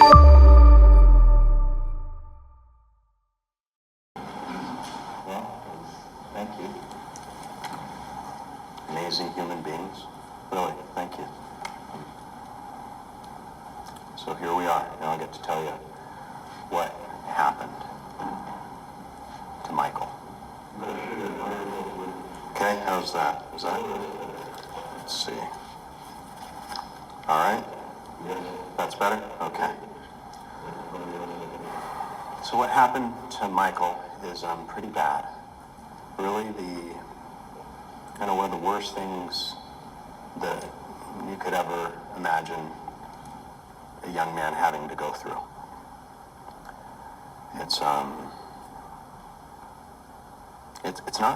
Well, thank you. Amazing human beings. Really, thank you. So here we are. Now I get to tell you what happened to Michael. Okay, how's that? Is that? Let's see. All right? That's better? Okay. So what happened to Michael is pretty bad. Really one of the worst things that you could ever imagine a young man having to go through.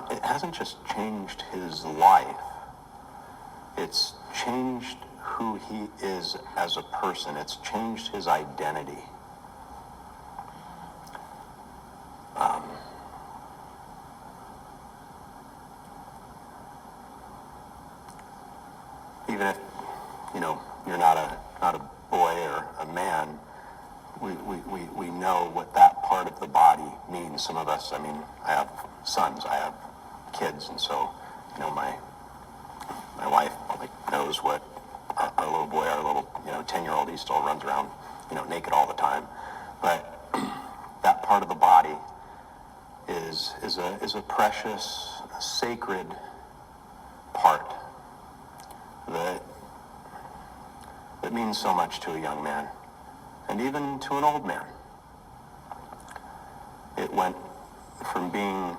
It hasn't just changed his life. It's changed who he is as a person. It's changed his identity. Even if, you're not a boy or a man, we know what that part of the body means. Some of us, I have sons, I have kids, and so, my wife knows what our little boy, our little, 10-year-old, he still runs around, naked all the time. But that part of the body is a precious, sacred part that means so much to a young man, and even to an old man. It went from being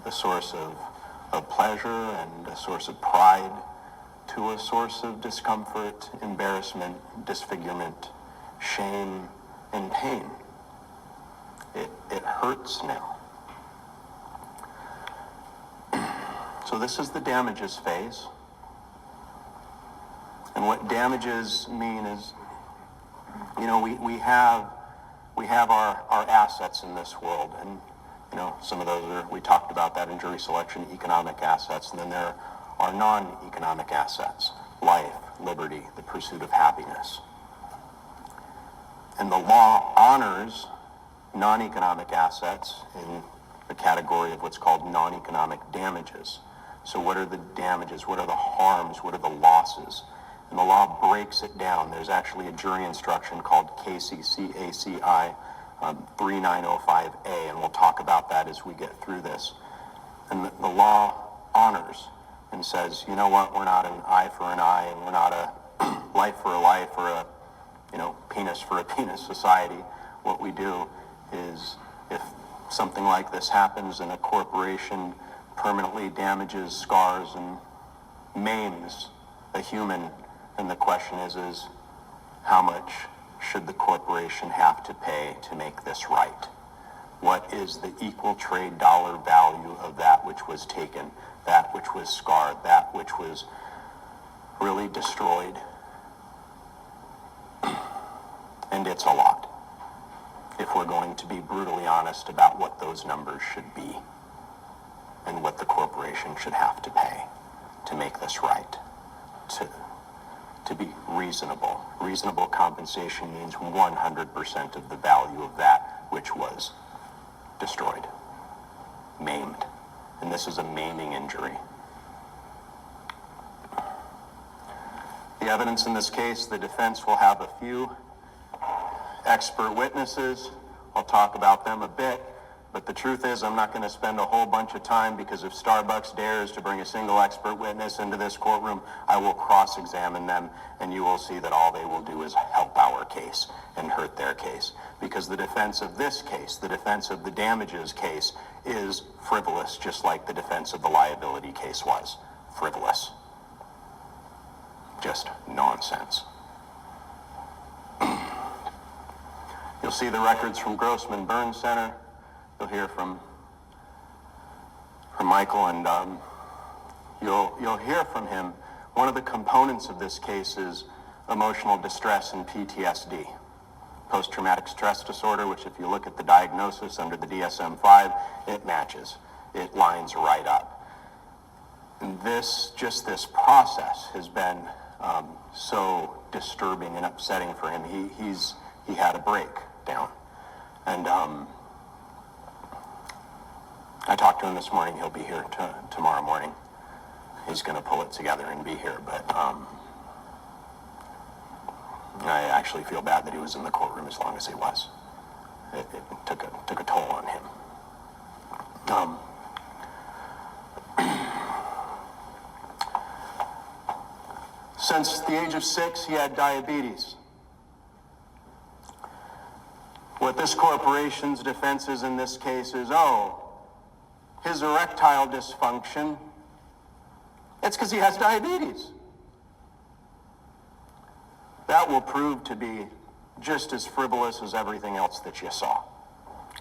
a source of pleasure and a source of pride to a source of discomfort, embarrassment, disfigurement, shame, and pain. It hurts now. So this is the damages phase. And what damages mean is, we have our assets in this world, and some of those we talked about that in jury selection, economic assets, and then there are non-economic assets, life, liberty, the pursuit of happiness. And the law honors non-economic assets in the category of what's called non-economic damages. So what are the damages? What are the harms? What are the losses? And the law breaks it down. There's actually a jury instruction called KCCACI 3905A, and we'll talk about that as we get through this. And the law honors and says, you know what, we're not an eye for an eye, and we're not a life for a life, or a penis for a penis society. What we do is, if something like this happens and a corporation permanently damages, scars, and maims a human, and the question is how much should the corporation have to pay to make this right? What is the equal trade dollar value of that which was taken, that which was scarred, that which was really destroyed? And it's a lot, if we're going to be brutally honest about what those numbers should be and what the corporation should have to pay to make this right, to be reasonable. Reasonable compensation means 100% of the value of that which was destroyed, maimed. And this is a maiming injury. The evidence in this case, the defense will have a few expert witnesses. I'll talk about them a bit. But the truth is, I'm not going to spend a whole bunch of time, because if Starbucks dares to bring a single expert witness into this courtroom, I will cross-examine them, and you will see that all they will do is help our case and hurt their case. Because the defense of this case, the defense of the damages case, is frivolous, just like the defense of the liability case was frivolous. Just nonsense. You'll see the records from Grossman Burn Center. You'll hear from Michael, and you'll hear from him. One of the components of this case is emotional distress and PTSD, post-traumatic stress disorder, which if you look at the diagnosis under the DSM-5, it matches. It lines right up. And this process has been so disturbing and upsetting for him. he had a breakdown. And I talked to him this morning. He'll be here tomorrow morning. He's going to pull it together and be here. But I actually feel bad that he was in the courtroom as long as he was. It took a toll on him. Since the age of 6, he had diabetes. What this corporation's defense is in this case is, his erectile dysfunction, it's because he has diabetes. That will prove to be just as frivolous as everything else that you saw.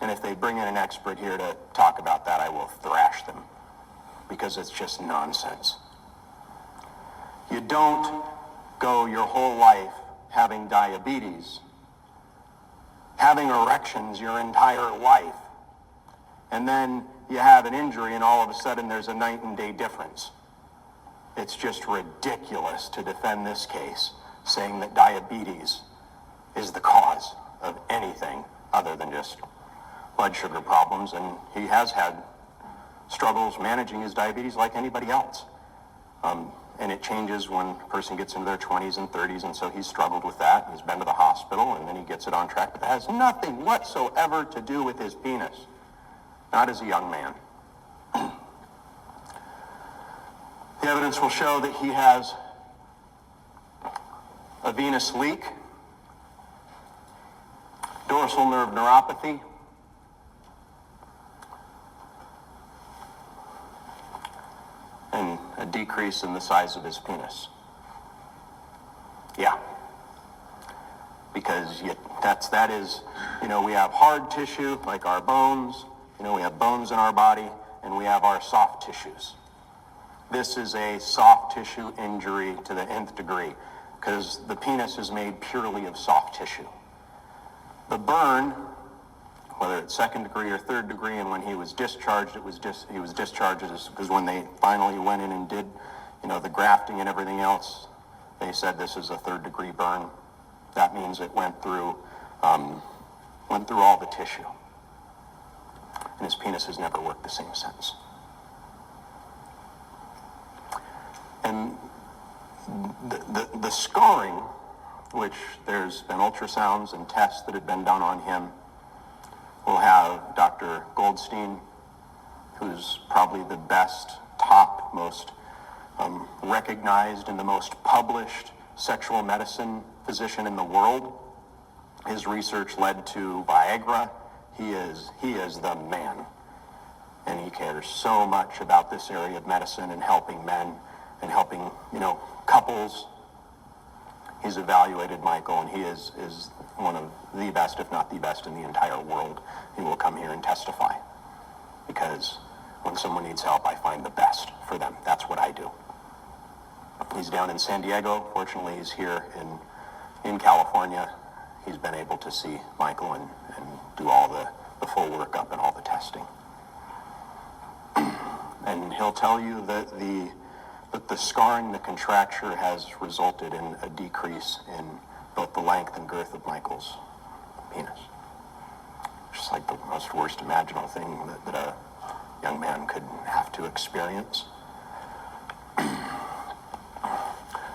And if they bring in an expert here to talk about that, I will thrash them, because it's just nonsense. You don't go your whole life having diabetes, having erections your entire life, and then you have an injury and all of a sudden there's a night and day difference. It's just ridiculous to defend this case saying that diabetes is the cause of anything other than just blood sugar problems, and he has had struggles managing his diabetes like anybody else. And it changes when a person gets into their 20s and 30s, and so he's struggled with that. He's been to the hospital, and then he gets it on track. But that has nothing whatsoever to do with his penis. Not as a young man. The evidence will show that he has a venous leak, dorsal nerve neuropathy, and a decrease in the size of his penis. Yeah. Because that is, we have hard tissue like our bones, we have bones in our body, and we have our soft tissues. This is a soft tissue injury to the nth degree, because the penis is made purely of soft tissue. The burn, whether it's second degree or third degree, and when he was discharged, he was discharged because when they finally went in and did, the grafting and everything else, they said this is a third degree burn. That means it went through all the tissue. And his penis has never worked the same since. And the scarring, which there's been ultrasounds and tests that have been done on him, we'll have Dr. Goldstein, who's probably the best, top, most recognized and the most published sexual medicine physician in the world. His research led to Viagra. He is the man. And he cares so much about this area of medicine and helping men and helping, couples. He's evaluated Michael, and he is one of the best, if not the best, in the entire world. He will come here and testify, because when someone needs help, I find the best for them. That's what I do. He's down in San Diego. Fortunately, he's here in California. He's been able to see Michael and do all the full workup and all the testing. And he'll tell you that the scarring, the contracture, has resulted in a decrease in both the length and girth of Michael's penis. Just like the most worst imaginable thing that a young man could have to experience.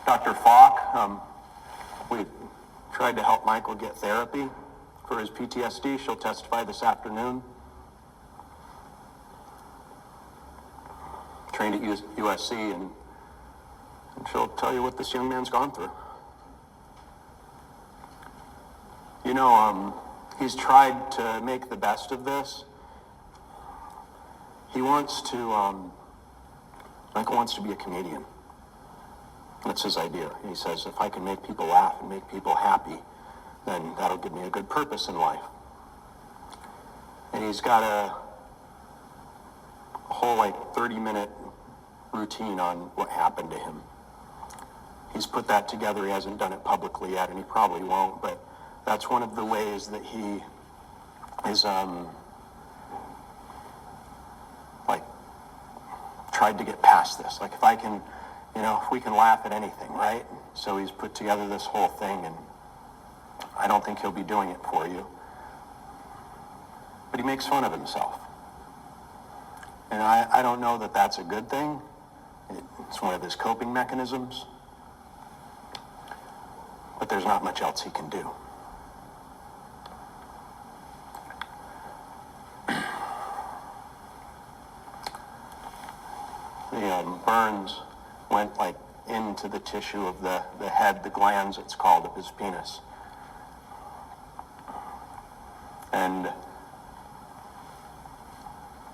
Dr. Falk, we tried to help Michael get therapy for his PTSD. She'll testify this afternoon. Trained at USC, and she'll tell you what this young man's gone through. He's tried to make the best of this. He wants to, Michael wants to be a comedian. That's his idea. He says, if I can make people laugh and make people happy, then that'll give me a good purpose in life. And he's got a whole 30-minute routine on what happened to him. He's put that together. He hasn't done it publicly yet, and he probably won't, but that's one of the ways that he is tried to get past this. If I can, if we can laugh at anything, right? So he's put together this whole thing, and I don't think he'll be doing it for you. But he makes fun of himself. And I don't know that that's a good thing. It's one of his coping mechanisms. But there's not much else he can do. The burns went like into the tissue of the head, the glands it's called, of his penis. And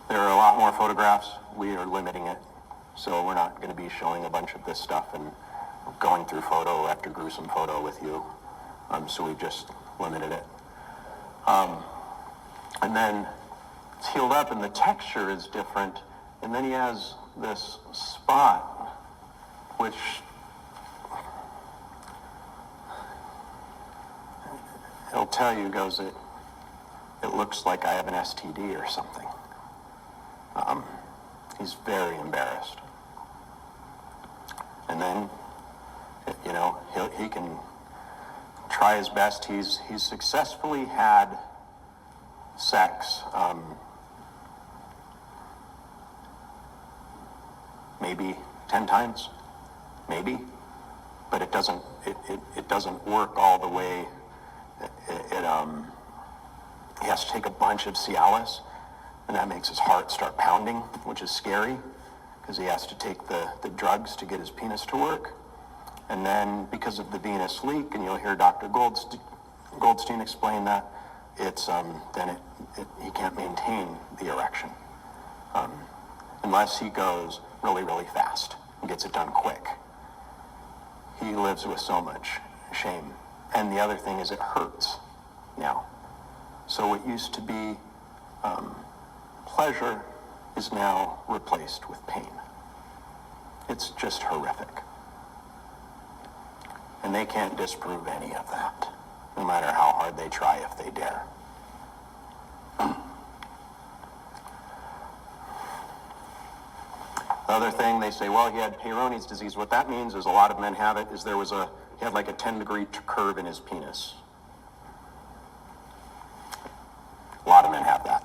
there are a lot more photographs. We are limiting it. So we're not going to be showing a bunch of this stuff and going through photo after gruesome photo with you. So we've just limited it. And then it's healed up and the texture is different. And then he has this spot, which he'll tell you, goes, it looks like I have an STD or something. He's very embarrassed. And then, you know, he can try his best. He's successfully had sex, maybe 10 times, maybe, but it doesn't work all the way. He has to take a bunch of Cialis, and that makes his heart start pounding, which is scary, because he has to take the drugs to get his penis to work. And then because of the venous leak, and you'll hear Dr. Goldstein explain that, it's then he can't maintain the erection unless he goes really, really fast and gets it done quick. He lives with so much shame. And the other thing is it hurts now. So what used to be pleasure is now replaced with pain. It's just horrific. And they can't disprove any of that, no matter how hard they try, if they dare. The other thing, they say, well, he had Peyronie's disease. What that means is a lot of men have it, is he had like a 10-degree curve in his penis. A lot of men have that.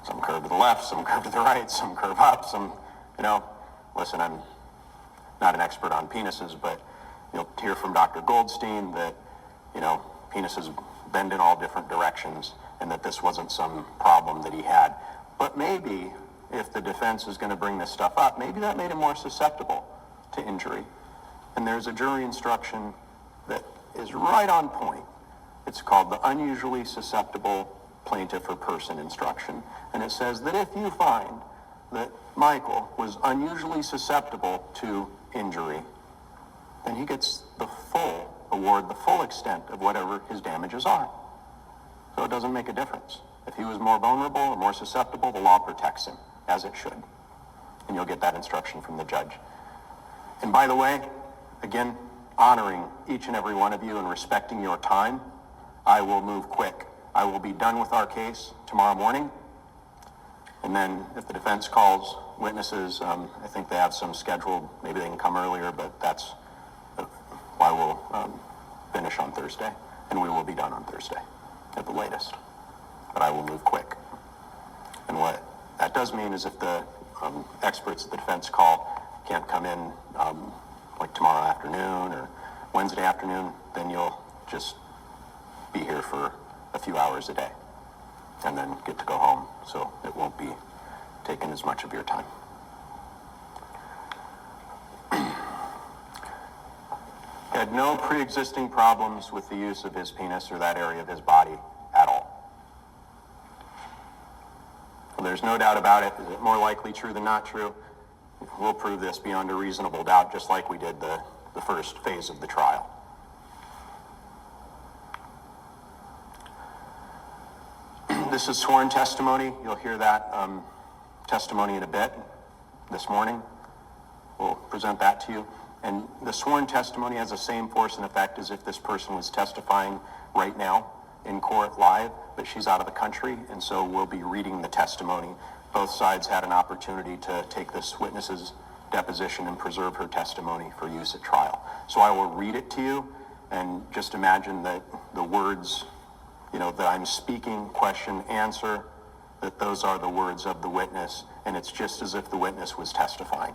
Some curve to the left, some curve to the right, some curve up, some, you know. Listen, I'm not an expert on penises, but you'll hear from Dr. Goldstein that, you know, penises bend in all different directions and that this wasn't some problem that he had. But maybe if the defense is going to bring this stuff up, maybe that made him more susceptible to injury. And there's a jury instruction that is right on point. It's called the unusually susceptible plaintiff or person instruction. And it says that if you find that Michael was unusually susceptible to injury, then he gets the full award, the full extent of whatever his damages are. So it doesn't make a difference. If he was more vulnerable or more susceptible, the law protects him, as it should. And you'll get that instruction from the judge. And by the way, again, honoring each and every one of you and respecting your time, I will move quick. I will be done with our case tomorrow morning. And then if the defense calls witnesses, I think they have some scheduled. Maybe they can come earlier, but that's why we'll finish on Thursday. And we will be done on Thursday at the latest. But I will move quick. And what that does mean is if the experts at the defense call can't come in like tomorrow afternoon or Wednesday afternoon, then you'll just be here for a few hours a day and then get to go home. So it won't be taking as much of your time. He had no pre-existing problems with the use of his penis or that area of his body at all. Well, there's no doubt about it. Is it more likely true than not true? We'll prove this beyond a reasonable doubt, just like we did the first phase of the trial. This is sworn testimony. You'll hear that testimony in a bit this morning. We'll present that to you. And the sworn testimony has the same force and effect as if this person was testifying right now in court live, but she's out of the country, and so we'll be reading the testimony. Both sides had an opportunity to take this witness's deposition and preserve her testimony for use at trial. So I will read it to you, and just imagine that the words, that I'm speaking, question, answer, that those are the words of the witness, and it's just as if the witness was testifying,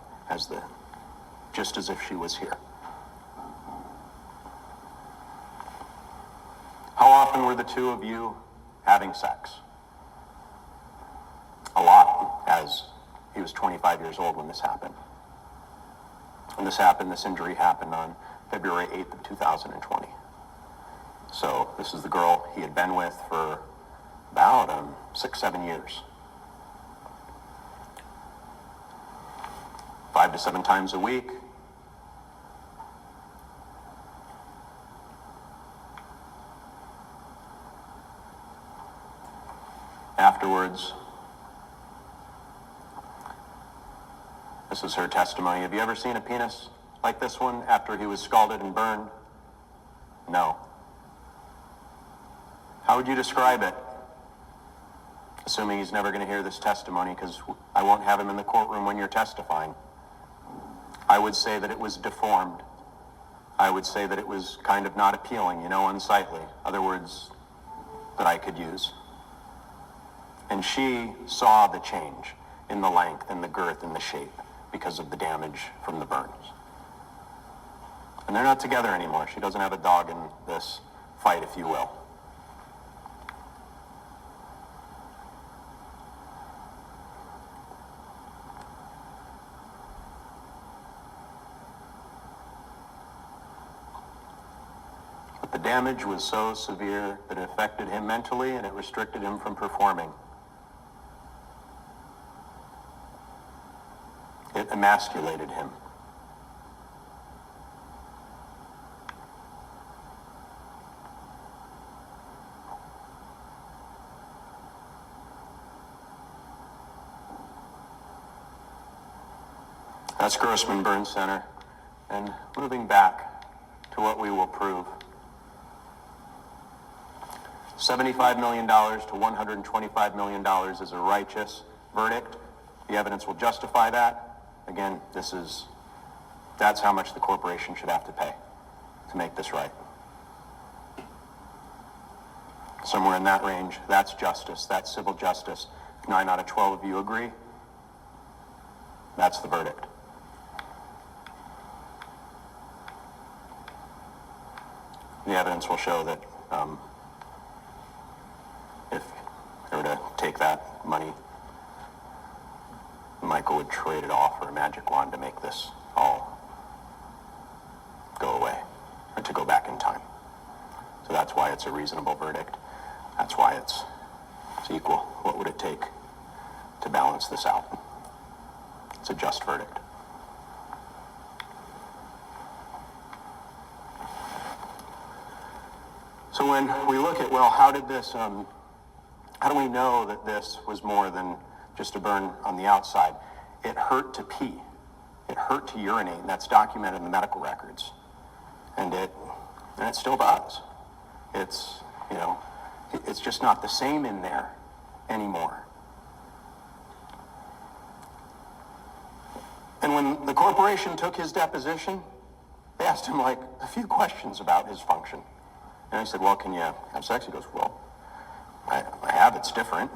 just as if she was here. How often were the two of you having sex? A lot, as he was 25 years old when this happened. And this injury happened on February 8th of 2020. So this is the girl he had been with for about 6-7 years. 5 to 7 times a week. Afterwards, this is her testimony. Have you ever seen a penis like this one after he was scalded and burned? No. How would you describe it? Assuming he's never going to hear this testimony, because I won't have him in the courtroom when you're testifying. I would say that it was deformed. I would say that it was kind of not appealing, unsightly. Other words that I could use. And she saw the change in the length and the girth and the shape because of the damage from the burns. And they're not together anymore. She doesn't have a dog in this fight, if you will. But the damage was so severe that it affected him mentally and it restricted him from performing. It emasculated him. That's Grossman Burn Center. And moving back to what we will prove. $75 million to $125 million is a righteous verdict. The evidence will justify that. Again, that's how much the corporation should have to pay to make this right. Somewhere in that range, that's justice, that's civil justice. If 9 out of 12 of you agree, that's the verdict. The evidence will show that if they were to take that money, Michael would trade it off for a magic wand to make this all go away, or to go back in time. So that's why it's a reasonable verdict. That's why it's equal. What would it take to balance this out? It's a just verdict. So when we look at, well, how do we know that this was more than just a burn on the outside? It hurt to pee. It hurt to urinate, and that's documented in the medical records. And it still does. It's just not the same in there anymore. And when the corporation took his deposition, they asked him a few questions about his function. And I said, well, can you have sex? He goes, well, I have, it's different.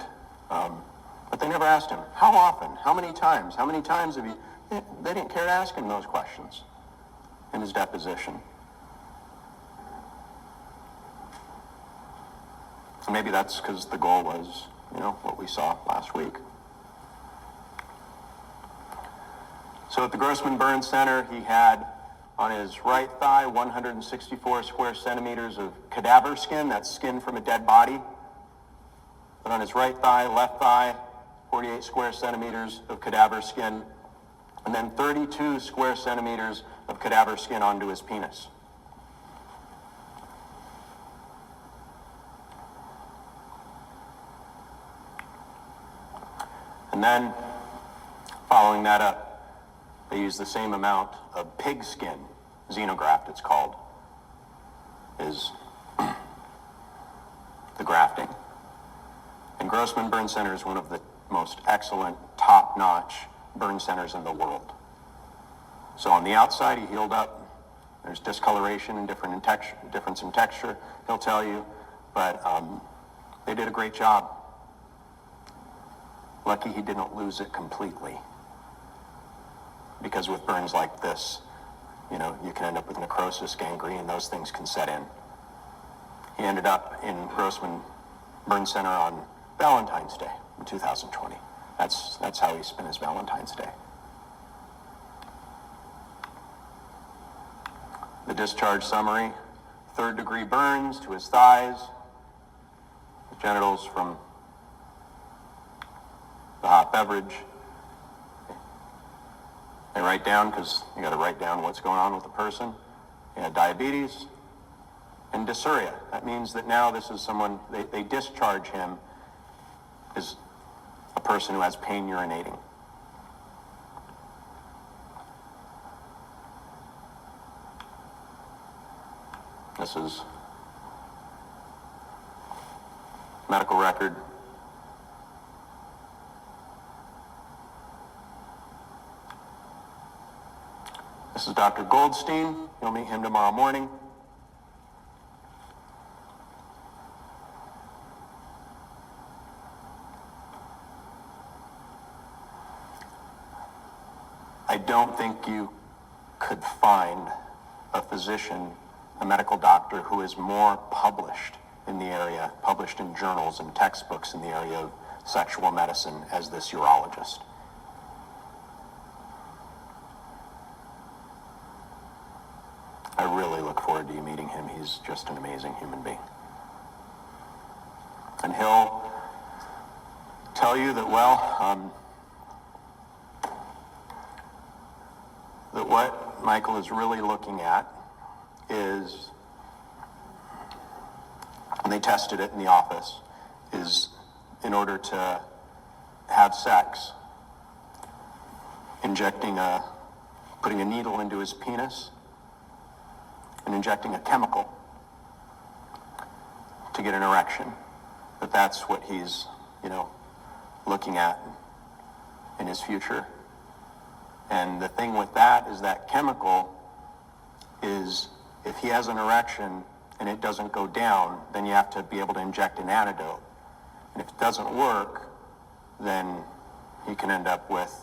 But they never asked him, how often? How many times? How many times have you? They didn't care to ask him those questions in his deposition. And maybe that's because the goal was, what we saw last week. So at the Grossman Burn Center, he had on his right thigh 164 square centimeters of cadaver skin. That's skin from a dead body. But on his right thigh, left thigh, 48 square centimeters of cadaver skin, and then 32 square centimeters of cadaver skin onto his penis. And then, following that up, they use the same amount of pig skin, xenograft it's called, is the grafting. And Grossman Burn Center is one of the most excellent, top-notch burn centers in the world. So on the outside, he healed up There's discoloration and difference in texture, he'll tell you, but they did a great job. Lucky he didn't lose it completely, because with burns like this, you know, you can end up with necrosis, gangrene, those things can set in. He ended up in Grossman Burn Center on Valentine's Day in 2020. That's how he spent his Valentine's Day. The discharge summary: 3rd-degree burns to his thighs, his genitals from the hot beverage. They write down, because you got to write down what's going on with the person. He had diabetes and dysuria. That means that now this is someone, they discharge him as a person who has pain urinating. This is medical record. This is Dr. Goldstein. You'll meet him tomorrow morning. I don't think you could find a physician, a medical doctor, who is more published in the area, published in journals and textbooks in the area of sexual medicine as this urologist. I really look forward to you meeting him. He's just an amazing human being. And he'll tell you that, well, that what Michael is really looking at is, and they tested it in the office, is in order to have sex, putting a needle into his penis and injecting a chemical to get an erection. But that's what he's, looking at in his future. And the thing with that is that chemical is, if he has an erection and it doesn't go down, then you have to be able to inject an antidote. And if it doesn't work, then he can end up with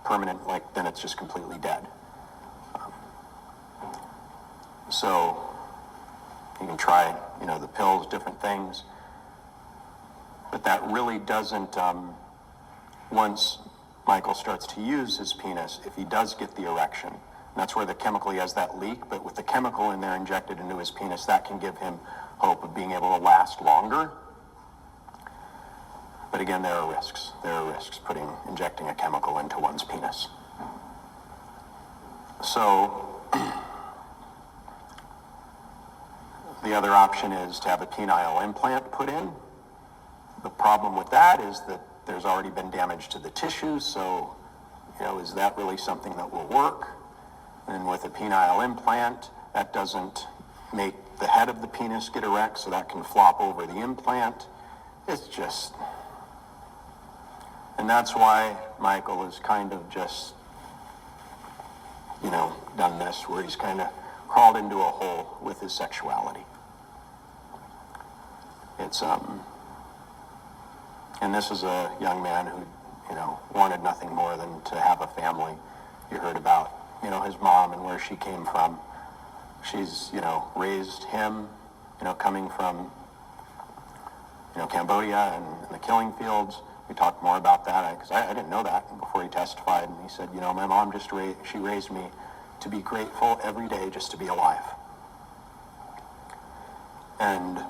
permanent, then it's just completely dead. So you can try, the pills, different things, but that really doesn't, once Michael starts to use his penis, if he does get the erection, and that's where the chemical, he has that leak, but with the chemical in there injected into his penis, that can give him hope of being able to last longer. But again, there are risks. There are risks injecting a chemical into one's penis. So the other option is to have a penile implant put in. The problem with that is that there's already been damage to the tissue, so, is that really something that will work? And with a penile implant, that doesn't make the head of the penis get erect, so that can flop over the implant. It's just, and that's why Michael has kind of just, done this, where he's kind of crawled into a hole with his sexuality. It's, and this is a young man who, wanted nothing more than to have a family. You heard about, his mom and where she came from. She's, raised him, coming from, Cambodia and the killing fields. We talked more about that, because I didn't know that before he testified. And he said, my mom she raised me to be grateful every day just to be alive. And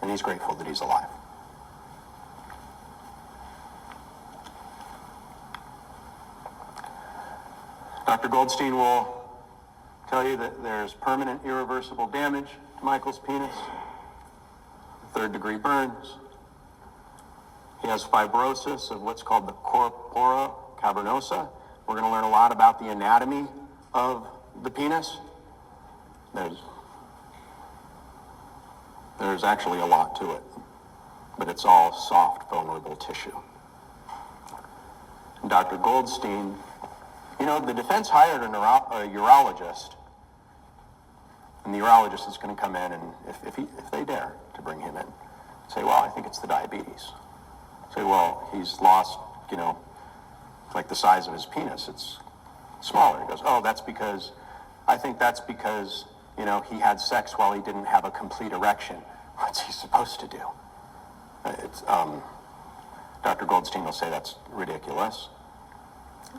he's grateful that he's alive. Dr. Goldstein will tell you that there's permanent irreversible damage to Michael's penis, 3rd-degree burns. He has fibrosis of what's called the corpora cavernosa. We're going to learn a lot about the anatomy of the penis. There's actually a lot to it, but it's all soft, vulnerable tissue. And Dr. Goldstein You know, the defense hired a urologist, and the urologist is going to come in, and if they dare to bring him in, say, well, I think it's the diabetes. Say, well, he's lost, you know, like the size of his penis. It's smaller. He goes, oh, I think that's because, you know, he had sex while he didn't have a complete erection. What's he supposed to do? Dr. Goldstein will say that's ridiculous.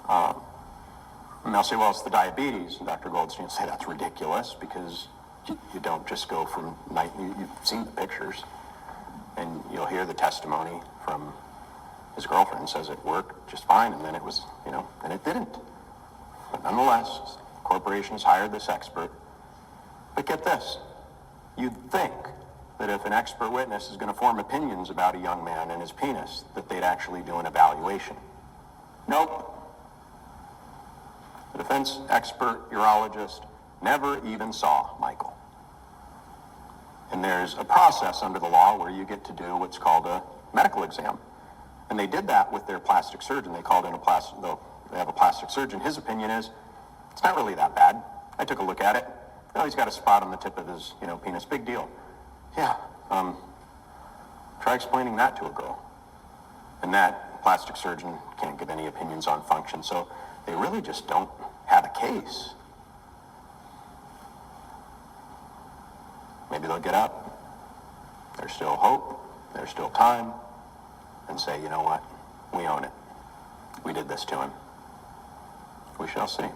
And they'll say, well, it's the diabetes. And Dr. Goldstein will say that's ridiculous because you don't just go from night. You've seen the pictures, and you'll hear the testimony from his girlfriend says it worked just fine, and then it was, you know, and it didn't. But nonetheless, the corporation has hired this expert. But get this, you'd think that if an expert witness is going to form opinions about a young man and his penis, that they'd actually do an evaluation. Nope. The defense expert urologist never even saw Michael. And there's a process under the law where you get to do what's called a medical exam. And they did that with their plastic surgeon. They called in they have a plastic surgeon. His opinion is, it's not really that bad. I took a look at it. Oh, he's got a spot on the tip of his, you know, penis. Big deal. Yeah. Try explaining that to a girl. And that plastic surgeon can't give any opinions on function. So they really just don't have a case. Maybe they'll get up. There's still hope. There's still time. And say, you know what? We own it. We did this to him. We shall see.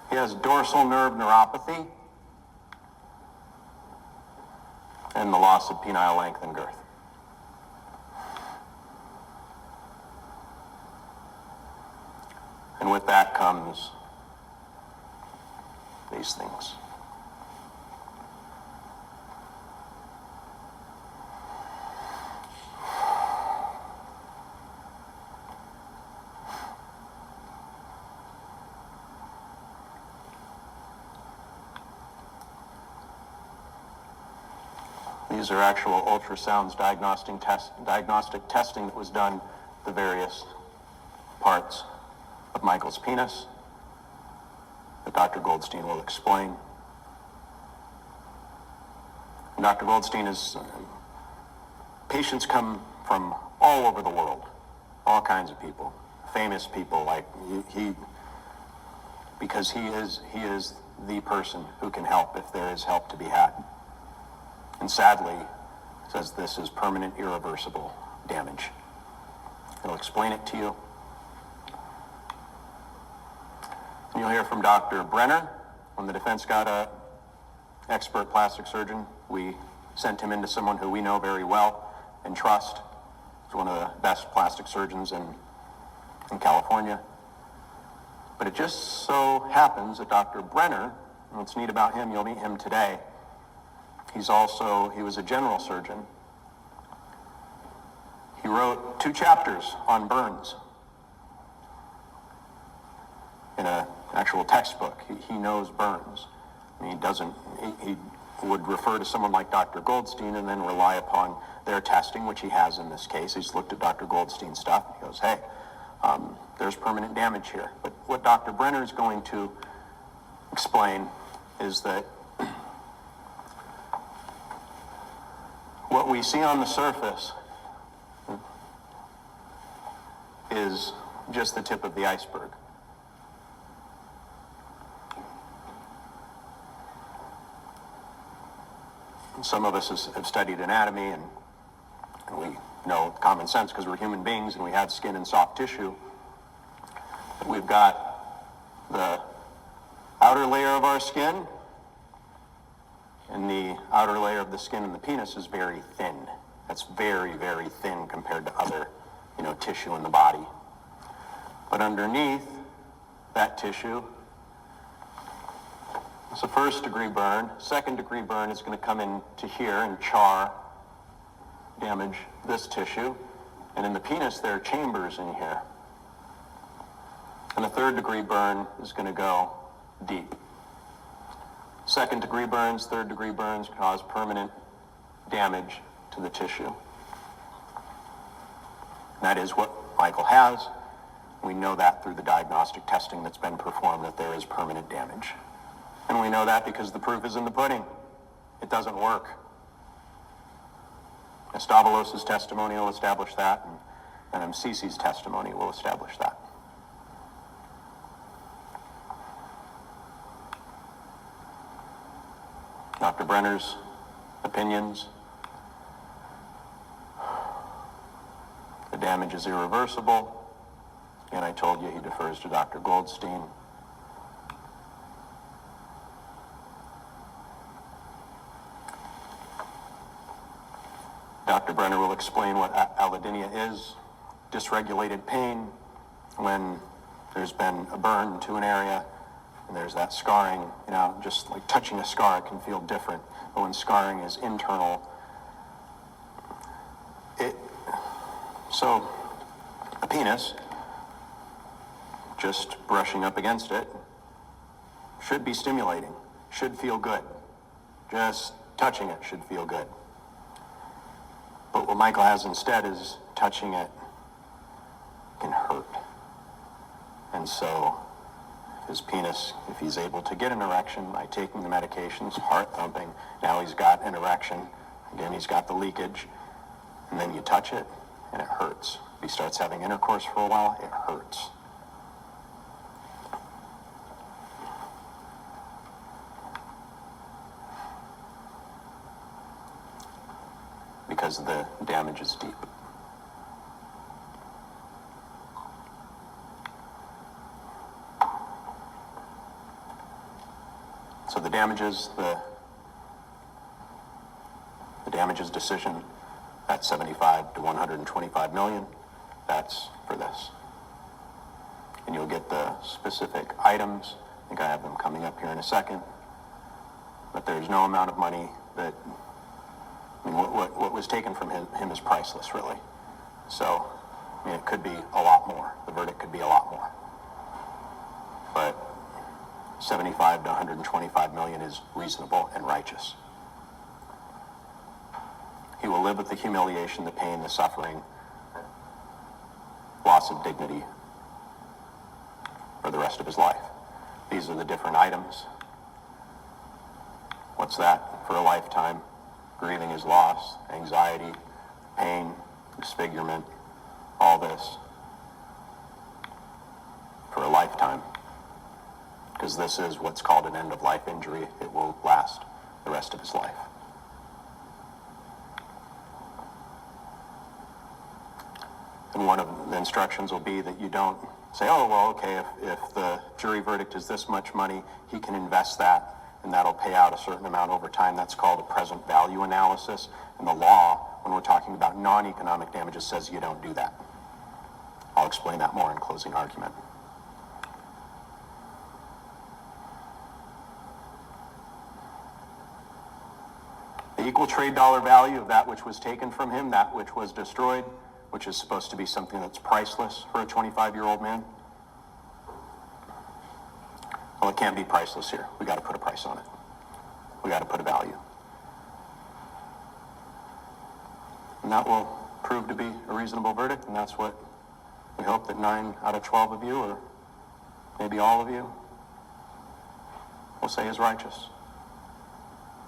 He has dorsal nerve neuropathy and the loss of penile length and girth. And with that comes these things. These are actual ultrasounds, diagnostic testing that was done the various parts of Michael's penis that Dr. Goldstein will explain. And Dr. Goldstein patients come from all over the world, all kinds of people, famous people, like because he is the person who can help if there is help to be had. And sadly, says this is permanent, irreversible damage. He'll explain it to you. And you'll hear from Dr. Brenner. When the defense got an expert plastic surgeon, we sent him into someone who we know very well and trust. He's one of the best plastic surgeons in California. But it just so happens that Dr. Brenner, and what's neat about him, you'll meet him today, he was a general surgeon. He wrote 2 chapters on burns in an actual textbook. He knows burns. I mean, he would refer to someone like Dr. Goldstein and then rely upon their testing, which he has in this case. He's looked at Dr. Goldstein's stuff. He goes, hey, there's permanent damage here. But what Dr. Brenner is going to explain is that what we see on the surface is just the tip of the iceberg. And some of us have studied anatomy, and we know common sense because we're human beings and we have skin and soft tissue. But we've got the outer layer of our skin, and the outer layer of the skin in the penis is very thin. That's very, very thin compared to other, tissue in the body. But underneath that tissue, it's a first-degree burn. Second-degree burn is going to come into here and char, damage this tissue. And in the penis, there are chambers in here. And a third-degree burn is going to go deep. Second-degree burns, third-degree burns cause permanent damage to the tissue. That is what Michael has. We know that through the diagnostic testing that's been performed, that there is permanent damage. And we know that because the proof is in the pudding. It doesn't work. Estabelos' testimony will establish that, and MCC's testimony will establish that. Dr. Brenner's opinions. The damage is irreversible. And I told you he defers to Dr. Goldstein. Dr. Brenner will explain what allodynia is, dysregulated pain when there's been a burn to an area and there's that scarring. You know, just like touching a scar, it can feel different. But when scarring is internal, so a penis, just brushing up against it, should be stimulating, should feel good. Just touching it should feel good. But what Michael has instead is touching it can hurt. And so his penis, if he's able to get an erection by taking the medications, heart thumping, now he's got an erection, again he's got the leakage, and then you touch it and it hurts. If he starts having intercourse for a while, it hurts. Because the damage is deep. So the damages decision, that's 75 to 125 million. That's for this. And you'll get the specific items. I think I have them coming up here in a second. But there's no amount of money that, I mean, what was taken from him is priceless, really. So, I mean, it could be a lot more. The verdict could be a lot more. But 75 to 125 million is reasonable and righteous. He will live with the humiliation, the pain, the suffering, loss of dignity for the rest of his life. These are the different items. What's that? For a lifetime. Grieving his loss, anxiety, pain, disfigurement, all this for a lifetime. Because this is what's called an end-of-life injury. It will last the rest of his life. And one of the instructions will be that you don't say, oh, well, okay, if the jury verdict is this much money, he can invest that, and that'll pay out a certain amount over time. That's called a present value analysis. And the law, when we're talking about non-economic damages, says you don't do that. I'll explain that more in closing argument. The equal trade dollar value of that which was taken from him, that which was destroyed, which is supposed to be something that's priceless for a 25-year-old man. Well, it can't be priceless here. We got to put a price on it. We got to put a value. And that will prove to be a reasonable verdict, and that's what we hope that 9 out of 12 of you, or maybe all of you, will say is righteous.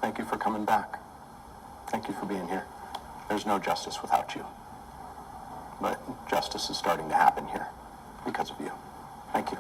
Thank you for coming back. Thank you for being here. There's no justice without you. But justice is starting to happen here because of you. Thank you.